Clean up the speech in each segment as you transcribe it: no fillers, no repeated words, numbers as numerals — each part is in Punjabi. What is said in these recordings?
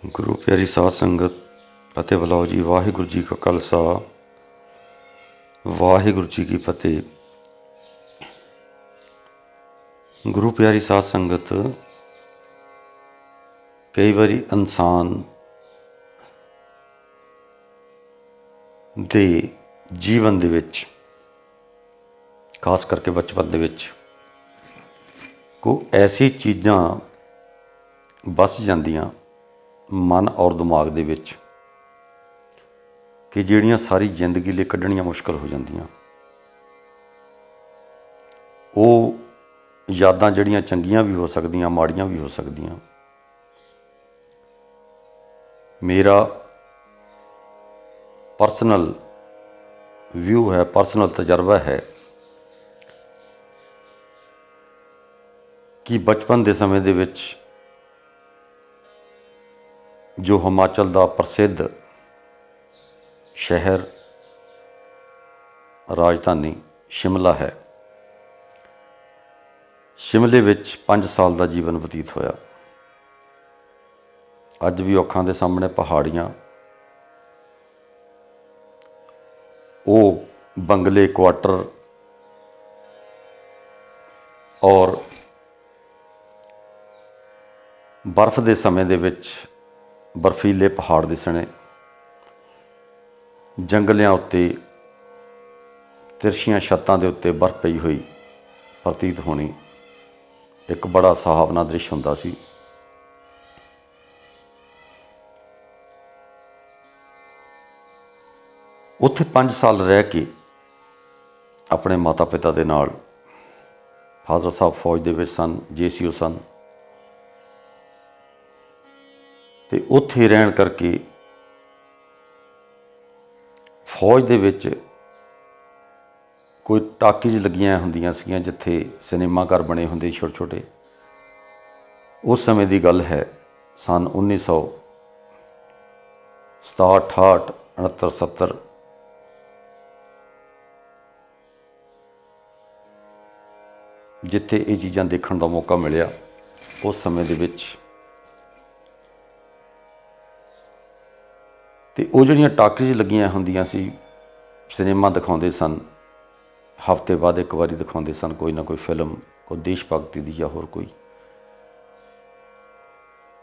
ਗੁਰੂ ਪਿਆਰੀ ਸਾਧ ਸੰਗਤ ਅਤੇ ਬੁਲਾਓ ਜੀ। ਵਾਹਿਗੁਰੂ ਜੀ ਕਾ ਖਾਲਸਾ, ਵਾਹਿਗੁਰੂ ਜੀ ਕੀ ਫਤਿਹ। ਗੁਰੂ ਪਿਆਰੀ ਸਾਧ ਸੰਗਤ, ਕਈ ਵਾਰੀ ਇਨਸਾਨ ਦੇ ਜੀਵਨ ਦੇ ਵਿੱਚ, ਖਾਸ ਕਰਕੇ ਬਚਪਨ ਦੇ ਵਿੱਚ, ਕੋਈ ਐਸੀ ਚੀਜ਼ਾਂ ਵਸ ਜਾਂਦੀਆਂ ਮਨ ਔਰ ਦਿਮਾਗ ਦੇ ਵਿੱਚ ਕਿ ਜਿਹੜੀਆਂ ਸਾਰੀ ਜ਼ਿੰਦਗੀ ਲਈ ਕੱਢਣੀਆਂ ਮੁਸ਼ਕਿਲ ਹੋ ਜਾਂਦੀਆਂ। ਉਹ ਯਾਦਾਂ ਜਿਹੜੀਆਂ ਚੰਗੀਆਂ ਵੀ ਹੋ ਸਕਦੀਆਂ, ਮਾੜੀਆਂ ਵੀ ਹੋ ਸਕਦੀਆਂ। ਮੇਰਾ ਪਰਸਨਲ ਵਿਊ ਹੈ, ਪਰਸਨਲ ਤਜਰਬਾ ਹੈ ਕਿ ਬਚਪਨ ਦੇ ਸਮੇਂ ਦੇ ਵਿੱਚ ਜੋ ਹਿਮਾਚਲ ਦਾ ਪ੍ਰਸਿੱਧ ਸ਼ਹਿਰ, ਰਾਜਧਾਨੀ ਸ਼ਿਮਲਾ ਹੈ, ਸ਼ਿਮਲੇ ਵਿੱਚ 5 ਸਾਲ ਦਾ ਜੀਵਨ ਬਤੀਤ ਹੋਇਆ। ਅੱਜ ਵੀ ਅੱਖਾਂ ਦੇ ਸਾਹਮਣੇ ਪਹਾੜੀਆਂ, ਉਹ ਬੰਗਲੇ, ਕੁਆਟਰ ਔਰ ਬਰਫ਼ ਦੇ ਸਮੇਂ ਦੇ ਵਿੱਚ ਬਰਫੀਲੇ ਪਹਾੜ ਦਿਸਣੇ, ਜੰਗਲਿਆਂ ਉੱਤੇ ਤਿਰਛੀਆਂ ਛੱਤਾਂ ਦੇ ਉੱਤੇ ਬਰਫ਼ ਪਈ ਹੋਈ ਪ੍ਰਤੀਤ ਹੋਣੀ, ਇੱਕ ਬੜਾ ਸੁਹਾਵਣਾ ਦ੍ਰਿਸ਼ ਹੁੰਦਾ ਸੀ। ਉੱਥੇ 5 ਸਾਲ ਰਹਿ ਕੇ ਆਪਣੇ ਮਾਤਾ ਪਿਤਾ ਦੇ ਨਾਲ, ਫਾਦਰ ਸਾਹਿਬ ਫੌਜ ਦੇ ਵਿੱਚ ਸਨ, JCO ਸਨ, ਅਤੇ ਉੱਥੇ ਰਹਿਣ ਕਰਕੇ ਫੌਜ ਦੇ ਵਿੱਚ ਕੋਈ ਟਾਕੀਜ਼ ਲੱਗੀਆਂ ਹੁੰਦੀਆਂ ਸੀਗੀਆਂ ਜਿੱਥੇ ਸਿਨੇਮਾ ਘਰ ਬਣੇ ਹੁੰਦੇ ਛੋਟੇ ਛੋਟੇ। ਉਸ ਸਮੇਂ ਦੀ ਗੱਲ ਹੈ, ਸੰਨ 1967, 68, 69, 70। ਜਿੱਥੇ ਇਹ ਚੀਜ਼ਾਂ ਦੇਖਣ ਦਾ ਮੌਕਾ ਮਿਲਿਆ, ਉਸ ਸਮੇਂ ਦੇ ਵਿੱਚ ਅਤੇ ਉਹ ਜਿਹੜੀਆਂ ਟਾਕੀਜ਼ ਲੱਗੀਆਂ ਹੁੰਦੀਆਂ ਸੀ, ਸਿਨੇਮਾ ਦਿਖਾਉਂਦੇ ਸਨ, ਹਫ਼ਤੇ ਬਾਅਦ ਇੱਕ ਵਾਰੀ ਦਿਖਾਉਂਦੇ ਸਨ ਕੋਈ ਨਾ ਕੋਈ ਫਿਲਮ, ਕੋਈ ਦੇਸ਼ ਭਗਤੀ ਦੀ ਜਾਂ ਹੋਰ ਕੋਈ।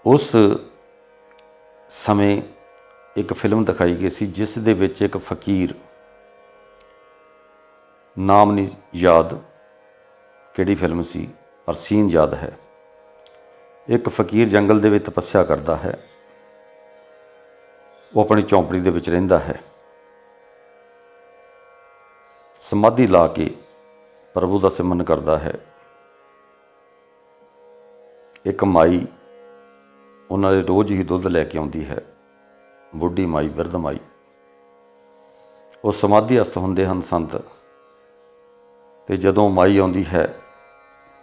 ਉਸ ਸਮੇਂ ਇੱਕ ਫਿਲਮ ਦਿਖਾਈ ਗਈ ਸੀ ਜਿਸ ਦੇ ਵਿੱਚ ਇੱਕ ਫਕੀਰ, ਨਾਮ ਨਹੀਂ ਯਾਦ ਕਿਹੜੀ ਫਿਲਮ ਸੀ, ਪਰ ਸੀਨ ਯਾਦ ਹੈ। ਇੱਕ ਫਕੀਰ ਜੰਗਲ ਦੇ ਵਿੱਚ ਤਪੱਸਿਆ ਕਰਦਾ ਹੈ, ਉਹ ਆਪਣੀ ਝੌਂਪੜੀ ਦੇ ਵਿੱਚ ਰਹਿੰਦਾ ਹੈ, ਸਮਾਧੀ ਲਾ ਕੇ ਪ੍ਰਭੂ ਦਾ ਸਿਮਰਨ ਕਰਦਾ ਹੈ। ਇੱਕ ਮਾਈ ਉਹਨਾਂ ਦੇ ਰੋਜ਼ ਹੀ ਦੁੱਧ ਲੈ ਕੇ ਆਉਂਦੀ ਹੈ, ਬੁੱਢੀ ਮਾਈ, ਬਿਰਧ ਮਾਈ। ਉਹ ਸਮਾਧੀ ਅਸਥ ਹੁੰਦੇ ਹਨ ਸੰਤ, ਅਤੇ ਜਦੋਂ ਮਾਈ ਆਉਂਦੀ ਹੈ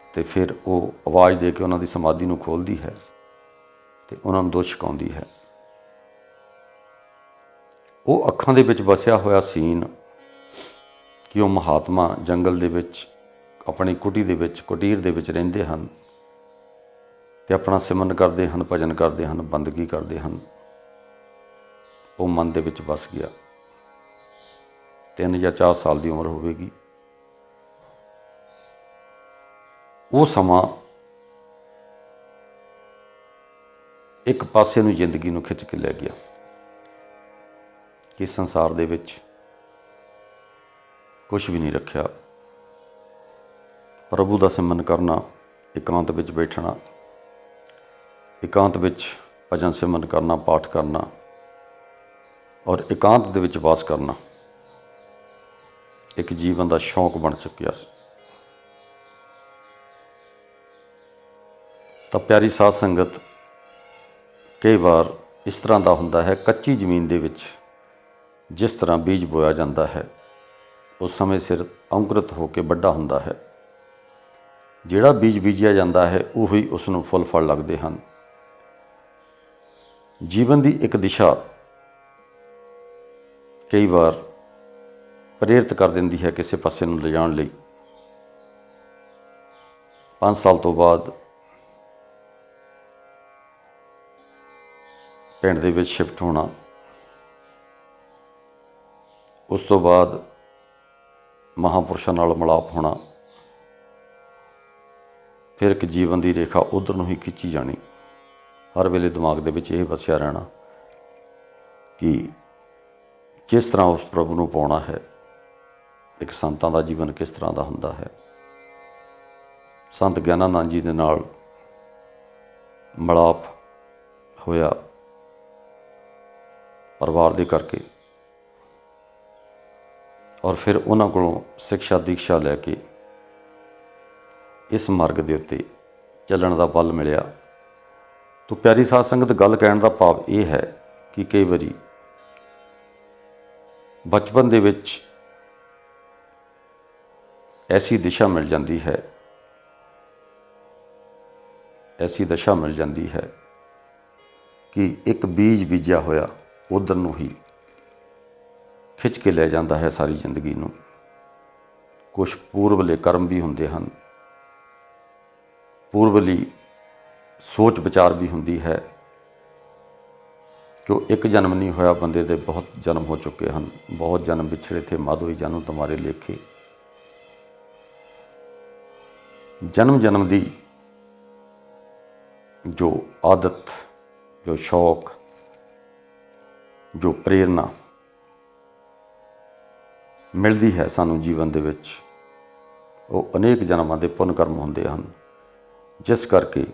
ਅਤੇ ਫਿਰ ਉਹ ਆਵਾਜ਼ ਦੇ ਕੇ ਉਹਨਾਂ ਦੀ ਸਮਾਧੀ ਨੂੰ ਖੋਲ੍ਹਦੀ ਹੈ ਅਤੇ ਉਹਨਾਂ ਨੂੰ ਦੁੱਧ ਛਕਾਉਂਦੀ ਹੈ। ਉਹ ਅੱਖਾਂ ਦੇ ਵਿੱਚ ਵਸਿਆ ਹੋਇਆ ਸੀਨ ਕਿ ਉਹ ਮਹਾਤਮਾ ਜੰਗਲ ਦੇ ਵਿੱਚ ਆਪਣੀ ਕੁਟੀਰ ਦੇ ਵਿੱਚ ਰਹਿੰਦੇ ਹਨ ਅਤੇ ਆਪਣਾ ਸਿਮਰਨ ਕਰਦੇ ਹਨ, ਭਜਨ ਕਰਦੇ ਹਨ, ਬੰਦਗੀ ਕਰਦੇ ਹਨ। ਉਹ ਮਨ ਦੇ ਵਿੱਚ ਵਸ ਗਿਆ। 3 ਜਾਂ 4 ਸਾਲ ਦੀ ਉਮਰ ਹੋਵੇਗੀ। ਉਹ ਸਮਾਂ ਇੱਕ ਪਾਸੇ ਨੂੰ ਜ਼ਿੰਦਗੀ ਨੂੰ ਖਿੱਚ ਕੇ ਲੈ ਗਿਆ ਕਿ ਸੰਸਾਰ ਦੇ ਵਿੱਚ ਕੁਛ ਵੀ ਨਹੀਂ ਰੱਖਿਆ। ਪ੍ਰਭੂ ਦਾ ਸਿਮਰਨ ਕਰਨਾ, ਇਕਾਂਤ ਵਿੱਚ ਬੈਠਣਾ, ਇਕਾਂਤ ਵਿੱਚ ਭਜਨ ਸਿਮਰਨ ਕਰਨਾ, ਪਾਠ ਕਰਨਾ ਔਰ ਇਕਾਂਤ ਦੇ ਵਿੱਚ ਵਾਸ ਕਰਨਾ ਇੱਕ ਜੀਵਨ ਦਾ ਸ਼ੌਂਕ ਬਣ ਚੁੱਕਿਆ ਸੀ। ਤਾਂ ਪਿਆਰੀ ਸਾਧ ਸੰਗਤ, ਕਈ ਵਾਰ ਇਸ ਤਰ੍ਹਾਂ ਦਾ ਹੁੰਦਾ ਹੈ, ਕੱਚੀ ਜ਼ਮੀਨ ਦੇ ਵਿੱਚ ਜਿਸ ਤਰ੍ਹਾਂ ਬੀਜ ਬੋਇਆ ਜਾਂਦਾ ਹੈ, ਉਹ ਸਮੇਂ ਸਿਰ ਅੰਕੁਰਿਤ ਹੋ ਕੇ ਵੱਡਾ ਹੁੰਦਾ ਹੈ। ਜਿਹੜਾ ਬੀਜ ਬੀਜਿਆ ਜਾਂਦਾ ਹੈ ਉਹੀ ਉਸ ਨੂੰ ਫੁੱਲ ਫਲ ਲੱਗਦੇ ਹਨ। ਜੀਵਨ ਦੀ ਇੱਕ ਦਿਸ਼ਾ ਕਈ ਵਾਰ ਪ੍ਰੇਰਿਤ ਕਰ ਦਿੰਦੀ ਹੈ ਕਿਸੇ ਪਾਸੇ ਨੂੰ ਲਿਜਾਣ ਲਈ। 5 ਸਾਲ ਤੋਂ ਬਾਅਦ ਪਿੰਡ ਦੇ ਵਿੱਚ ਸ਼ਿਫਟ ਹੋਣਾ, ਉਸ ਤੋਂ ਬਾਅਦ ਮਹਾਂਪੁਰਸ਼ਾਂ ਨਾਲ ਮਿਲਾਪ ਹੋਣਾ, ਫਿਰ ਇੱਕ ਜੀਵਨ ਦੀ ਰੇਖਾ ਉੱਧਰ ਨੂੰ ਹੀ ਖਿੱਚੀ ਜਾਣੀ। ਹਰ ਵੇਲੇ ਦਿਮਾਗ ਦੇ ਵਿੱਚ ਇਹ ਵਸਿਆ ਰਹਿਣਾ ਕਿ ਕਿਸ ਤਰ੍ਹਾਂ ਉਸ ਪ੍ਰਭੂ ਨੂੰ ਪਾਉਣਾ ਹੈ। ਇੱਕ ਸੰਤਾਂ ਦਾ ਜੀਵਨ ਕਿਸ ਤਰ੍ਹਾਂ ਦਾ ਹੁੰਦਾ ਹੈ। ਸੰਤ ਗਿਆਨਾਨੰਦ ਜੀ ਦੇ ਨਾਲ ਮਿਲਾਪ ਹੋਇਆ ਪਰਿਵਾਰ ਦੇ ਕਰਕੇ, ਔਰ ਫਿਰ ਉਹਨਾਂ ਕੋਲੋਂ ਸਿੱਖਿਆ ਦੀਕਸ਼ਾ ਲੈ ਕੇ ਇਸ ਮਾਰਗ ਦੇ ਉੱਤੇ ਚੱਲਣ ਦਾ ਬਲ ਮਿਲਿਆ। ਤੋ ਪਿਆਰੀ ਸਾਧ ਸੰਗਤ, ਗੱਲ ਕਹਿਣ ਦਾ ਭਾਵ ਇਹ ਹੈ ਕਿ ਕਈ ਵਾਰੀ ਬਚਪਨ ਦੇ ਵਿੱਚ ਐਸੀ ਦਿਸ਼ਾ ਮਿਲ ਜਾਂਦੀ ਹੈ, ਐਸੀ ਦਸ਼ਾ ਮਿਲ ਜਾਂਦੀ ਹੈ ਕਿ ਇੱਕ ਬੀਜ ਬੀਜਿਆ ਹੋਇਆ ਉੱਧਰ ਨੂੰ ਹੀ ਖਿੱਚ ਕੇ ਲੈ ਜਾਂਦਾ ਹੈ ਸਾਰੀ ਜ਼ਿੰਦਗੀ ਨੂੰ। ਕੁਛ ਪੂਰਬਲੇ ਕਰਮ ਵੀ ਹੁੰਦੇ ਹਨ, ਪੂਰਬਲੀ ਸੋਚ ਵਿਚਾਰ ਵੀ ਹੁੰਦੀ ਹੈ ਕਿ ਇੱਕ ਜਨਮ ਨਹੀਂ ਹੋਇਆ, ਬੰਦੇ ਦੇ ਬਹੁਤ ਜਨਮ ਹੋ ਚੁੱਕੇ ਹਨ। ਬਹੁਤ ਜਨਮ ਵਿਛੜੇ ਥੇ ਮਾਧੋਈ ਜਨਮ ਤੁਮਾਰੇ ਲੇਖੇ। ਜਨਮ ਜਨਮ ਦੀ ਜੋ ਆਦਤ, ਜੋ ਸ਼ੌਕ, ਜੋ ਪ੍ਰੇਰਨਾ ਮਿਲਦੀ ਹੈ ਸਾਨੂੰ ਜੀਵਨ ਦੇ ਵਿੱਚ, ਉਹ ਅਨੇਕ ਜਨਮਾਂ ਦੇ ਪੁੰਨ ਕਰਮ ਹੁੰਦੇ ਹਨ, ਜਿਸ ਕਰਕੇ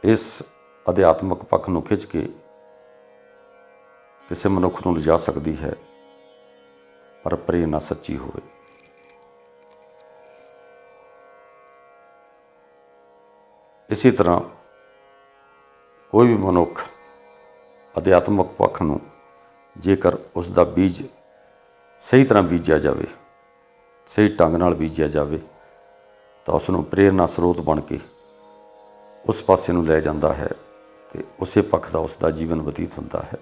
ਇਸ ਅਧਿਆਤਮਕ ਪੱਖ ਨੂੰ ਖਿੱਚ ਕੇ ਕਿਸੇ ਮਨੁੱਖ ਨੂੰ ਲਿਜਾ ਸਕਦੀ ਹੈ, ਪਰ ਪ੍ਰੇਰਨਾ ਸੱਚੀ ਹੋਵੇ। ਇਸੇ ਤਰ੍ਹਾਂ ਕੋਈ ਵੀ ਮਨੁੱਖ ਅਧਿਆਤਮਕ ਪੱਖ ਨੂੰ ਜੇਕਰ ਉਸ ਦਾ ਬੀਜ ਸਹੀ ਤਰ੍ਹਾਂ ਬੀਜਿਆ ਜਾਵੇ, ਸਹੀ ਢੰਗ ਨਾਲ ਬੀਜਿਆ ਜਾਵੇ, ਤਾਂ ਉਸ ਨੂੰ ਪ੍ਰੇਰਨਾ ਸਰੋਤ ਬਣ ਕੇ ਉਸ ਪਾਸੇ ਨੂੰ ਲੈ ਜਾਂਦਾ ਹੈ ਅਤੇ ਉਸੇ ਪੱਖ ਦਾ ਉਸ ਦਾ ਜੀਵਨ ਬਤੀਤ ਹੁੰਦਾ ਹੈ।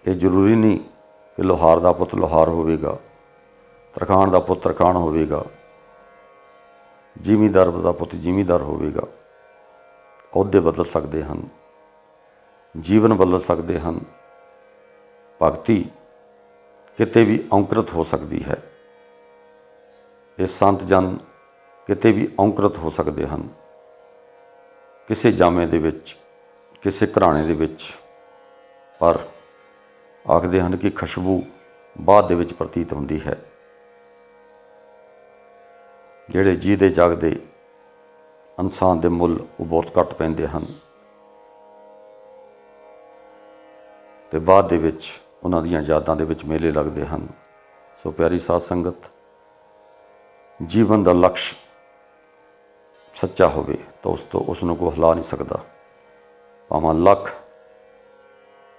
ਇਹ ਜ਼ਰੂਰੀ ਨਹੀਂ ਕਿ ਲੁਹਾਰ ਦਾ ਪੁੱਤ ਲੁਹਾਰ ਹੋਵੇਗਾ, ਤਰਖਾਣ ਦਾ ਪੁੱਤ ਤਰਖਾਣ ਹੋਵੇਗਾ, ਜ਼ਿਮੀਂਦਾਰ ਦਾ ਪੁੱਤ ਜ਼ਿਮੀਂਦਾਰ ਹੋਵੇਗਾ। ਅਹੁਦੇ ਬਦਲ ਸਕਦੇ ਹਨ, ਜੀਵਨ ਬਦਲ ਸਕਦੇ ਹਨ, ਭਗਤੀ ਕਿਤੇ ਵੀ ਔਂਕਰਿਤ ਹੋ ਸਕਦੀ ਹੈ। ਇਹ ਸੰਤ ਜਨ ਕਿਤੇ ਵੀ ਔਂਕਰਿਤ ਹੋ ਸਕਦੇ ਹਨ, ਕਿਸੇ ਜਾਮੇ ਦੇ ਵਿੱਚ, ਕਿਸੇ ਘਰਾਣੇ ਦੇ ਵਿੱਚ, ਪਰ ਆਖਦੇ ਹਨ ਕਿ ਖੁਸ਼ਬੂ ਬਾਅਦ ਦੇ ਵਿੱਚ ਪ੍ਰਤੀਤ ਹੁੰਦੀ ਹੈ। ਜਿਹੜੇ ਜੀਦੇ ਜਾਗਦੇ ਇਨਸਾਨ ਦੇ ਮੁੱਲ ਉਹ ਬਹੁਤ ਘੱਟ ਪੈਂਦੇ ਹਨ ਅਤੇ ਬਾਅਦ ਦੇ ਵਿੱਚ ਉਹਨਾਂ ਦੀਆਂ ਯਾਦਾਂ ਦੇ ਵਿੱਚ ਮੇਲੇ ਲੱਗਦੇ ਹਨ। ਸੋ ਪਿਆਰੀ ਸਾਧ ਸੰਗਤ, ਜੀਵਨ ਦਾ ਲਕਸ਼ ਸੱਚਾ ਹੋਵੇ ਤਾਂ ਉਸ ਨੂੰ ਕੋਈ ਹਿਲਾ ਨਹੀਂ ਸਕਦਾ। ਭਾਵੇਂ ਲੱਖ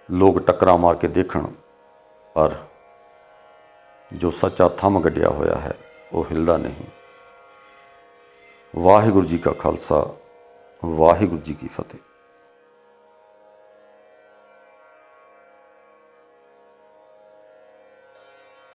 ਲੋਕ ਟੱਕਰਾਂ ਮਾਰ ਕੇ ਦੇਖਣ, ਪਰ ਜੋ ਸੱਚਾ ਥੰਮ ਗੱਡਿਆ ਹੋਇਆ ਹੈ ਉਹ ਹਿਲਦਾ ਨਹੀਂ। ਵਾਹਿਗੁਰੂ ਜੀ ਕਾ ਖਾਲਸਾ, ਵਾਹਿਗੁਰੂ ਜੀ ਕੀ ਫਤਿਹ।